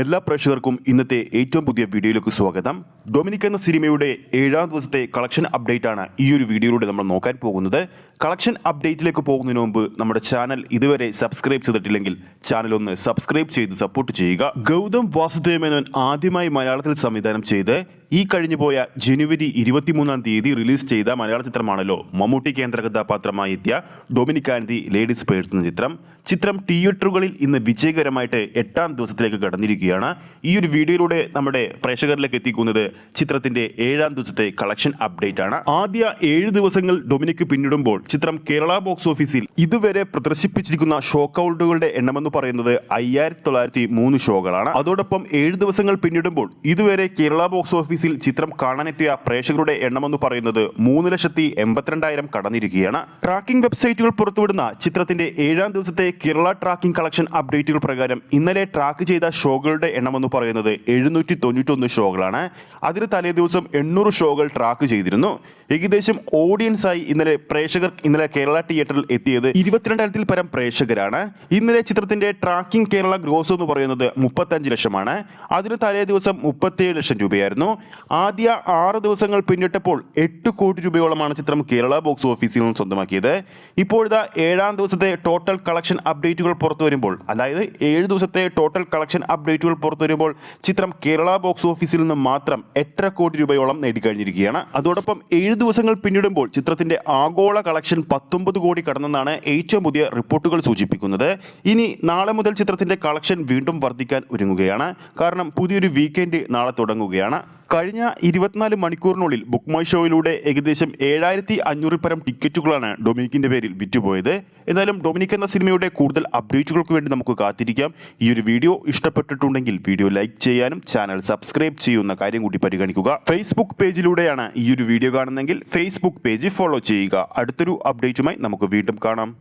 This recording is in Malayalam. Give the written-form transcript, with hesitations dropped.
എല്ലാ പ്രേക്ഷകർക്കും ഇന്നത്തെ ഏറ്റവും പുതിയ വീഡിയോയിലേക്ക് സ്വാഗതം. ഡൊമിനിക് എന്ന സിനിമയുടെ 7ാം ദിവസത്തെ കളക്ഷൻ അപ്ഡേറ്റ് ആണ് ഈ ഒരു വീഡിയോയിലൂടെ നമ്മൾ നോക്കാൻ പോകുന്നത്. കളക്ഷൻ അപ്ഡേറ്റിലേക്ക് പോകുന്നതിന് മുമ്പ് നമ്മുടെ ചാനൽ ഇതുവരെ സബ്സ്ക്രൈബ് ചെയ്തിട്ടില്ലെങ്കിൽ ചാനൽ ഒന്ന് സബ്സ്ക്രൈബ് ചെയ്ത് സപ്പോർട്ട് ചെയ്യുക. ഗൗതം വാസുദേവ് മേനോൻ ആദ്യമായി മലയാളത്തിൽ സംവിധാനം ചെയ്ത് ഈ കഴിഞ്ഞുപോയ ജനുവരി 23-ാം തീയതി റിലീസ് ചെയ്ത മലയാള ചിത്രമാണല്ലോ മമ്മൂട്ടി കേന്ദ്ര കഥാപാത്രമായി എത്തിയ Dominic and the ladies purse എന്ന ചിത്രം തിയേറ്ററുകളിൽ ഇന്ന് വിജയകരമായിട്ട് 8ാം ദിവസത്തിലേക്ക് കടന്നിരിക്കുകയാണ്. ഈ ഒരു വീഡിയോയിലൂടെ നമ്മുടെ പ്രേക്ഷകരിലേക്ക് എത്തിക്കുന്നത് ചിത്രത്തിന്റെ 7ാം ദിവസത്തെ കളക്ഷൻ അപ്ഡേറ്റ് ആണ്. ആദ്യ 7 ദിവസങ്ങൾ ഡൊമിനിക് പിന്നിടുമ്പോൾ ചിത്രം കേരള ബോക്സ് ഓഫീസിൽ ഇതുവരെ പ്രദർശിപ്പിച്ചിരിക്കുന്ന ഷോ കൗണ്ടുകളുടെ എണ്ണമെന്ന് പറയുന്നത് 5903 ഷോകളാണ്. അതോടൊപ്പം 7 ദിവസങ്ങൾ പിന്നിടുമ്പോൾ ഇതുവരെ കേരള ബോക്സ് ഓഫീസിൽ ചിത്രം കാണാനെത്തിയ പ്രേക്ഷകരുടെ എണ്ണമെന്ന് പറയുന്നത് 3,82,000 കടന്നിരിക്കുകയാണ്. ട്രാക്കിംഗ് വെബ്സൈറ്റുകൾ പുറത്തുവിടുന്ന ചിത്രത്തിന്റെ 7ാം ദിവസത്തെ കേരള ട്രാക്കിംഗ് കളക്ഷൻ അപ്ഡേറ്റുകൾ പ്രകാരം ഇന്നലെ ട്രാക്ക് ചെയ്ത ഷോകളുടെ എണ്ണമെന്ന് പറയുന്നത് 791 ഷോകളാണ്. അതിന് തലേ ദിവസം 800 ഷോകൾ ട്രാക്ക് ചെയ്തിരുന്നു. ഏകദേശം ഓഡിയൻസായി ഇന്നലെ കേരള തിയേറ്ററിൽ എത്തിയത് 22,000-ൽ പരം പ്രേക്ഷകരാണ്. ഇന്നലെ ചിത്രത്തിന്റെ ട്രാക്കിംഗ് കേരള ഗ്രോസ് എന്ന് പറയുന്നത് 35 ലക്ഷമാണ്. അതിന് തലേ ദിവസം 37 ലക്ഷം രൂപയായിരുന്നു. ആദ്യ 6 ദിവസങ്ങൾ പിന്നിട്ടപ്പോൾ 8 കോടി രൂപയോളമാണ് ചിത്രം കേരള ബോക്സ് ഓഫീസിൽ നിന്ന് സ്വന്തമാക്കിയത്. ഇപ്പോഴത്തെ 7ാം ദിവസത്തെ ടോട്ടൽ കളക്ഷൻ അപ്ഡേറ്റുകൾ പുറത്തു വരുമ്പോൾ, അതായത് 7 ദിവസത്തെ ടോട്ടൽ കളക്ഷൻ അപ്ഡേറ്റുകൾ പുറത്തു വരുമ്പോൾ ചിത്രം കേരള ബോക്സ് ഓഫീസിൽ നിന്ന് മാത്രം 8.5 കോടി രൂപയോളം നേടിക്കഴിഞ്ഞിരിക്കുകയാണ്. അതോടൊപ്പം 7 ദിവസങ്ങൾ പിന്നിടുമ്പോൾ ചിത്രത്തിന്റെ ആഗോള കളക്ഷൻ 19 കോടി കടന്നെന്നാണ് ഏറ്റവും പുതിയ റിപ്പോർട്ടുകൾ സൂചിപ്പിക്കുന്നത്. ഇനി നാളെ മുതൽ ചിത്രത്തിന്റെ കളക്ഷൻ വീണ്ടും വർദ്ധിക്കാൻ ഒരുങ്ങുകയാണ്. കാരണം പുതിയൊരു വീക്കെൻഡ് നാളെ തുടങ്ങുകയാണ്. കഴിഞ്ഞ 24 മണിക്കൂറിനുള്ളിൽ ബുക്ക് മൈ ഷോയിലൂടെ ഏകദേശം 7,500 പരം ടിക്കറ്റുകളാണ് ഡൊമിനിക്കിന്റെ പേരിൽ വിറ്റുപോയത്. എന്നാലും ഡൊമിനിക് എന്ന സിനിമയുടെ കൂടുതൽ അപ്ഡേറ്റുകൾക്ക് വേണ്ടി നമുക്ക് കാത്തിരിക്കാം. ഈ ഒരു വീഡിയോ ഇഷ്ടപ്പെട്ടിട്ടുണ്ടെങ്കിൽ വീഡിയോ ലൈക്ക് ചെയ്യാനും ചാനൽ സബ്സ്ക്രൈബ് ചെയ്യുന്ന കാര്യം കൂടി പരിഗണിക്കുക. ഫേസ്ബുക്ക് പേജിലൂടെയാണ് ഈ ഒരു വീഡിയോ കാണുന്നതെങ്കിൽ ഫേസ്ബുക്ക് പേജ് ഫോളോ ചെയ്യുക. അടുത്തൊരു അപ്ഡേറ്റുമായി നമുക്ക് വീണ്ടും കാണാം.